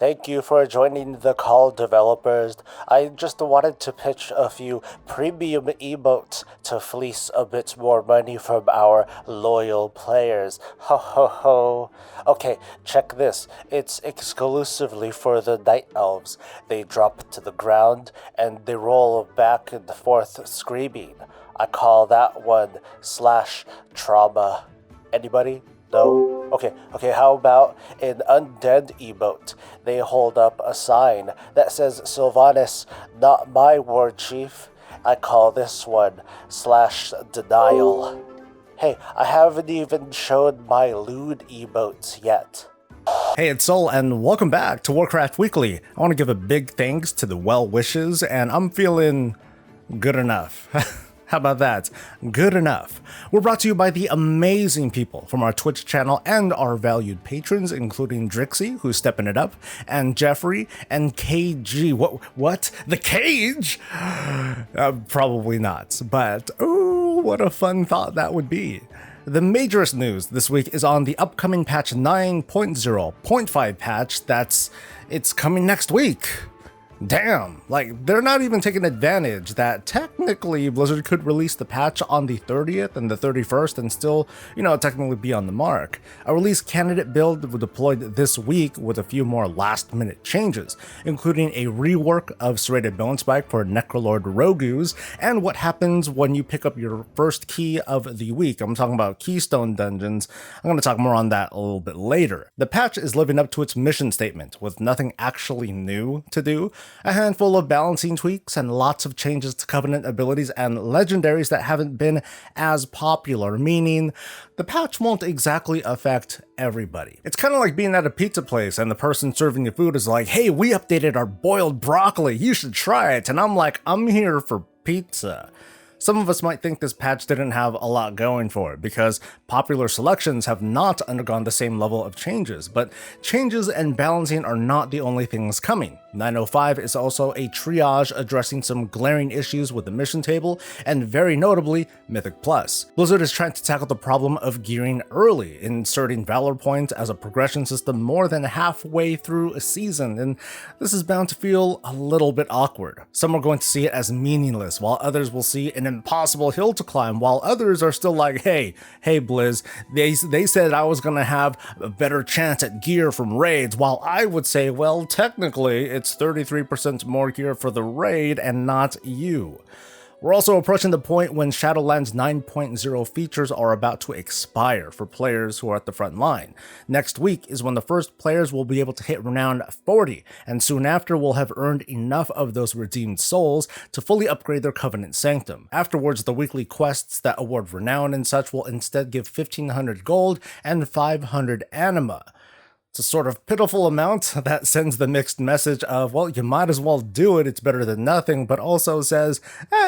Thank you for joining the call, developers. I just wanted to pitch a few premium emotes to fleece a bit more money from our loyal players. Ho ho ho. Okay, check this. It's exclusively for the Night Elves. They drop to the ground and they roll back and forth screaming. I call that one /trauma. Anybody? No? Okay, how about an undead emote? They hold up a sign that says Sylvanas, not my war chief. I call this one /denial. Hey, I haven't even shown my lewd emotes yet. Hey, it's Soul, and welcome back to Warcraft Weekly. I want to give a big thanks to the well wishes, and I'm feeling good enough. How about that? Good enough. We're brought to you by the amazing people from our Twitch channel and our valued patrons, including Drixie, who's stepping it up, and Jeffrey, and KG. What? The Cage? Probably not, but ooh, what a fun thought that would be. The majorest news this week is on the upcoming patch 9.0.5 patch it's coming next week. Damn, like they're not even taking advantage that technically Blizzard could release the patch on the 30th and the 31st and still, technically be on the mark. A release candidate build was deployed this week with a few more last minute changes, including a rework of Serrated Bone Spike for Necrolord Rogues and what happens when you pick up your first key of the week. I'm talking about Keystone Dungeons. I'm going to talk more on that a little bit later. The patch is living up to its mission statement with nothing actually new to do. A handful of balancing tweaks and lots of changes to Covenant abilities and legendaries that haven't been as popular, meaning the patch won't exactly affect everybody. It's kind of like being at a pizza place and the person serving you food is like, hey, we updated our boiled broccoli, you should try it. And I'm like, I'm here for pizza. Some of us might think this patch didn't have a lot going for it because popular selections have not undergone the same level of changes, but changes and balancing are not the only things coming. 905 is also a triage addressing some glaring issues with the mission table and very notably Mythic Plus. Blizzard is trying to tackle the problem of gearing early, inserting Valor points as a progression system more than halfway through a season, and this is bound to feel a little bit awkward. Some are going to see it as meaningless, while others will see an impossible hill to climb, while others are still like, hey Blizz, they said I was gonna have a better chance at gear from raids, while I would say, well, technically it's 33% more gear for the raid and not you. We're also approaching the point when Shadowlands 9.0 features are about to expire for players who are at the front line. Next week is when the first players will be able to hit Renown 40, and soon after will have earned enough of those redeemed souls to fully upgrade their Covenant Sanctum. Afterwards, the weekly quests that award Renown and such will instead give 1500 gold and 500 anima. It's a sort of pitiful amount that sends the mixed message of, well, you might as well do it, it's better than nothing, but also says,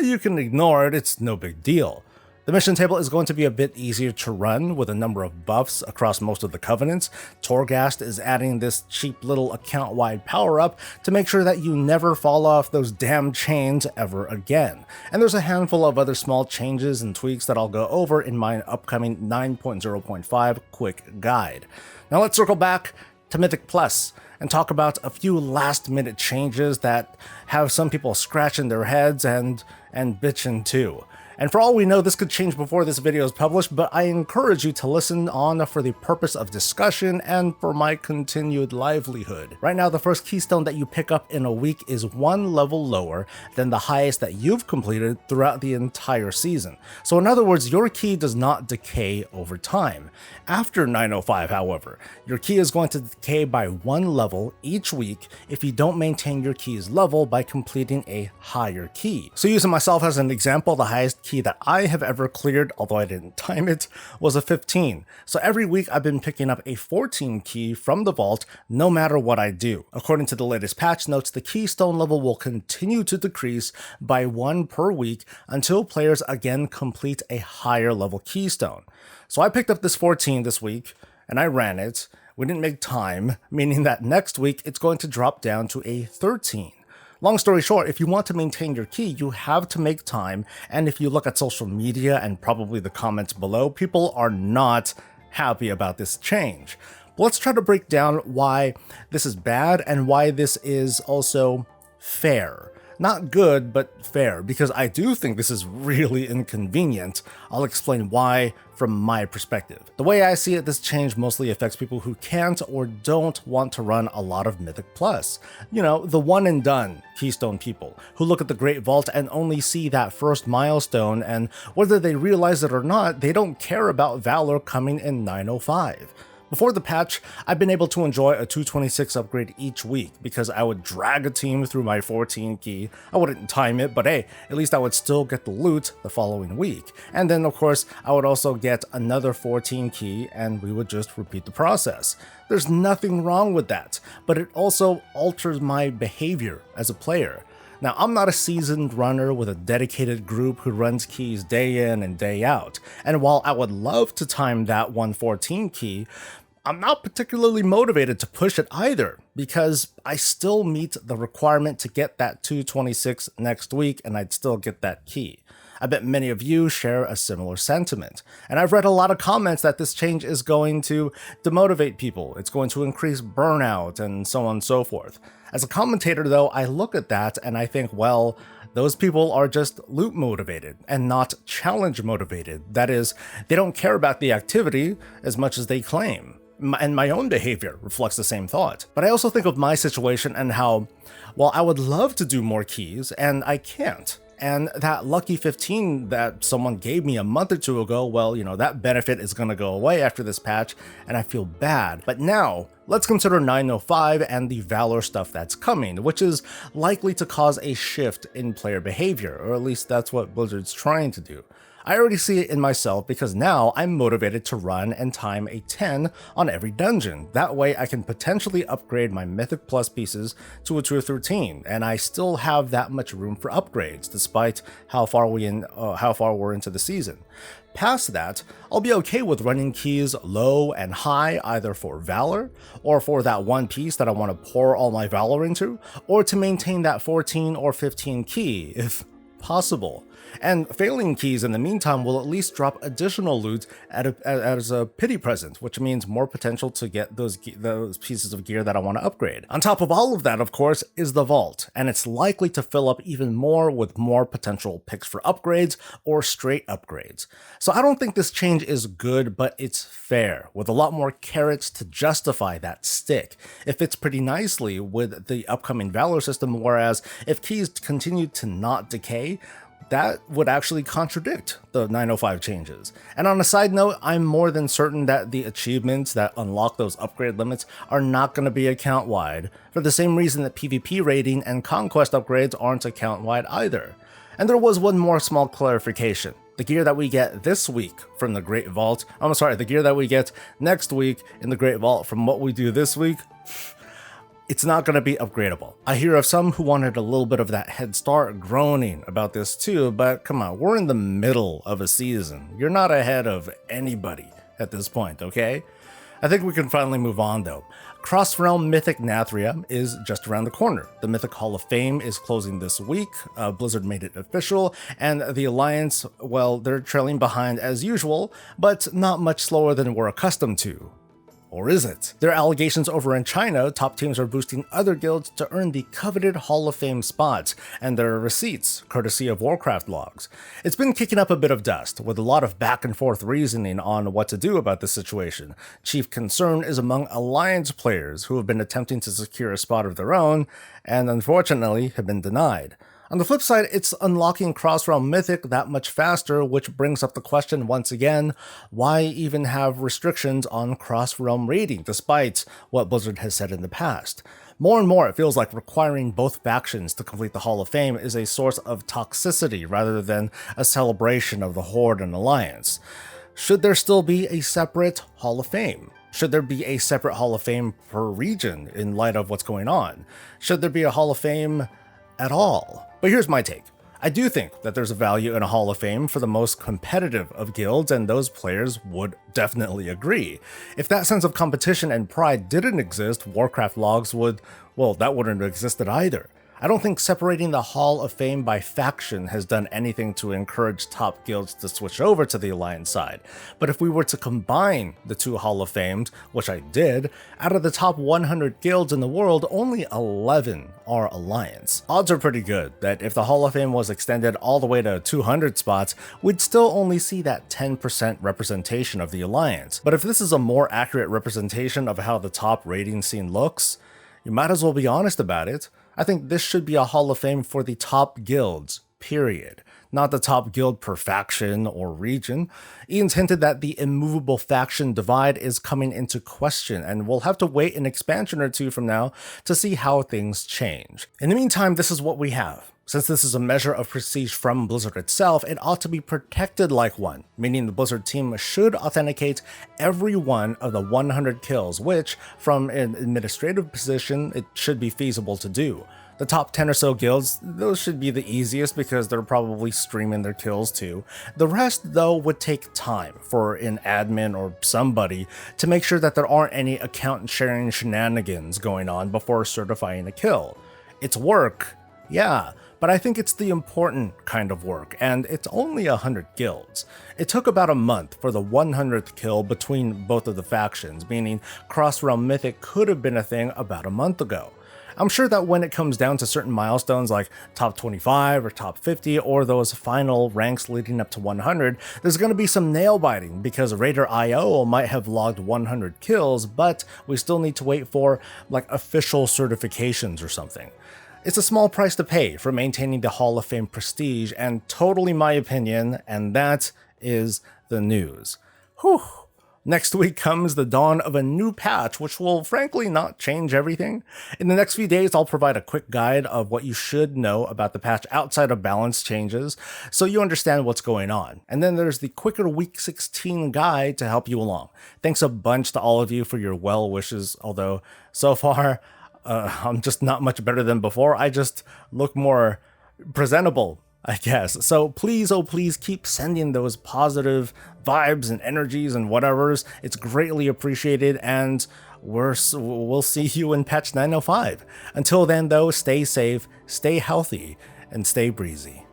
you can ignore it, it's no big deal. The mission table is going to be a bit easier to run with a number of buffs across most of the Covenants. Torghast is adding this cheap little account-wide power-up to make sure that you never fall off those damn chains ever again. And there's a handful of other small changes and tweaks that I'll go over in my upcoming 9.0.5 quick guide. Now let's circle back to Mythic Plus and talk about a few last-minute changes that have some people scratching their heads and bitching too. And for all we know, this could change before this video is published, but I encourage you to listen on for the purpose of discussion and for my continued livelihood. Right now, the first keystone that you pick up in a week is one level lower than the highest that you've completed throughout the entire season. So in other words, your key does not decay over time. After 905, however, your key is going to decay by one level each week if you don't maintain your key's level by completing a higher key. So using myself as an example, the highest key that I have ever cleared, although I didn't time it, was a 15. So every week I've been picking up a 14 key from the vault no matter what I do. According to the latest patch notes, the keystone level will continue to decrease by one per week until players again complete a higher level keystone. So I picked up this 14 this week and I ran it. We didn't make time, meaning that next week it's going to drop down to a 13. Long story short, if you want to maintain your key, you have to make time, and if you look at social media and probably the comments below, people are not happy about this change. Let's try to break down why this is bad and why this is also fair. Not good, but fair, because I do think this is really inconvenient. I'll explain why from my perspective. The way I see it, this change mostly affects people who can't or don't want to run a lot of Mythic Plus. You know, the one and done Keystone people, who look at the Great Vault and only see that first milestone, and whether they realize it or not, they don't care about Valor coming in 905. Before the patch, I've been able to enjoy a 226 upgrade each week because I would drag a team through my 14 key. I wouldn't time it, but hey, at least I would still get the loot the following week. And then of course, I would also get another 14 key and we would just repeat the process. There's nothing wrong with that, but it also alters my behavior as a player. Now, I'm not a seasoned runner with a dedicated group who runs keys day in and day out, and while I would love to time that 114 key, I'm not particularly motivated to push it either, because I still meet the requirement to get that 226 next week and I'd still get that key. I bet many of you share a similar sentiment, and I've read a lot of comments that this change is going to demotivate people, it's going to increase burnout, and so on and so forth. As a commentator though, I look at that and I think, well, those people are just loot motivated and not challenge motivated. That is, they don't care about the activity as much as they claim. And my own behavior reflects the same thought. But I also think of my situation and how, well, I would love to do more keys and I can't. And that lucky 15 that someone gave me a month or two ago, well, you know, that benefit is going to go away after this patch, and I feel bad. But now, let's consider 905 and the Valor stuff that's coming, which is likely to cause a shift in player behavior, or at least that's what Blizzard's trying to do. I already see it in myself because now I'm motivated to run and time a 10 on every dungeon. That way I can potentially upgrade my Mythic Plus pieces to a tier 13, and I still have that much room for upgrades despite how far we're into the season. Past that, I'll be okay with running keys low and high either for Valor, or for that one piece that I want to pour all my Valor into, or to maintain that 14 or 15 key, if possible. And failing keys in the meantime will at least drop additional loot as a pity present, which means more potential to get those pieces of gear that I want to upgrade. On top of all of that, of course, is the vault, and it's likely to fill up even more with more potential picks for upgrades or straight upgrades. So I don't think this change is good, but it's fair, with a lot more carrots to justify that stick. It fits pretty nicely with the upcoming Valor system, whereas if keys continue to not decay, that would actually contradict the 905 changes. And on a side note, I'm more than certain that the achievements that unlock those upgrade limits are not going to be account-wide, for the same reason that PvP rating and conquest upgrades aren't account-wide either. And there was one more small clarification. The gear that we get this week from the Great Vault, the gear that we get next week in the Great Vault from what we do this week, it's not going to be upgradable. I hear of some who wanted a little bit of that head start groaning about this too, but come on, we're in the middle of a season. You're not ahead of anybody at this point, okay? I think we can finally move on though. Cross-Realm Mythic Nathria is just around the corner. The Mythic Hall of Fame is closing this week. Blizzard made it official, and the Alliance, well, they're trailing behind as usual, but not much slower than we're accustomed to. Or is it? There are allegations over in China, top teams are boosting other guilds to earn the coveted Hall of Fame spots, and there are receipts, courtesy of Warcraft logs. It's been kicking up a bit of dust, with a lot of back and forth reasoning on what to do about this situation. Chief concern is among Alliance players who have been attempting to secure a spot of their own, and unfortunately have been denied. On the flip side, it's unlocking Cross-Realm Mythic that much faster, which brings up the question once again, why even have restrictions on Cross-Realm raiding, despite what Blizzard has said in the past? More and more, it feels like requiring both factions to complete the Hall of Fame is a source of toxicity rather than a celebration of the Horde and Alliance. Should there still be a separate Hall of Fame? Should there be a separate Hall of Fame per region in light of what's going on? Should there be a Hall of Fame at all? But here's my take. I do think that there's a value in a Hall of Fame for the most competitive of guilds, and those players would definitely agree. If that sense of competition and pride didn't exist, Warcraft logs that wouldn't have existed either. I don't think separating the Hall of Fame by faction has done anything to encourage top guilds to switch over to the Alliance side, but if we were to combine the two Hall of Fames, which I did, out of the top 100 guilds in the world, only 11 are Alliance. Odds are pretty good that if the Hall of Fame was extended all the way to 200 spots, we'd still only see that 10% representation of the Alliance. But if this is a more accurate representation of how the top raiding scene looks, you might as well be honest about it. I think this should be a Hall of Fame for the top guilds, period. Not the top guild per faction or region. Ian's hinted that the immovable faction divide is coming into question, and we'll have to wait an expansion or two from now to see how things change. In the meantime, this is what we have. Since this is a measure of prestige from Blizzard itself, it ought to be protected like one, meaning the Blizzard team should authenticate every one of the 100 kills, which, from an administrative position, it should be feasible to do. The top 10 or so guilds, those should be the easiest because they're probably streaming their kills too. The rest, though, would take time for an admin or somebody to make sure that there aren't any account sharing shenanigans going on before certifying a kill. It's work, yeah, but I think it's the important kind of work, and it's only 100 guilds. It took about a month for the 100th kill between both of the factions, meaning Cross-Realm Mythic could have been a thing about a month ago. I'm sure that when it comes down to certain milestones like top 25 or top 50 or those final ranks leading up to 100, there's going to be some nail biting because Raider.io might have logged 100 kills, but we still need to wait for like official certifications or something. It's a small price to pay for maintaining the Hall of Fame prestige, and totally my opinion, and that is the news. Whew. Next week comes the dawn of a new patch, which will frankly not change everything. In the next few days, I'll provide a quick guide of what you should know about the patch outside of balance changes, so you understand what's going on. And then there's the quicker Week 16 guide to help you along. Thanks a bunch to all of you for your well wishes, although so far, I'm just not much better than before. I just look more presentable, I guess. So please, oh please, keep sending those positive vibes and energies and whatevers. It's greatly appreciated, and we'll see you in patch 905. Until then, though, stay safe, stay healthy, and stay breezy.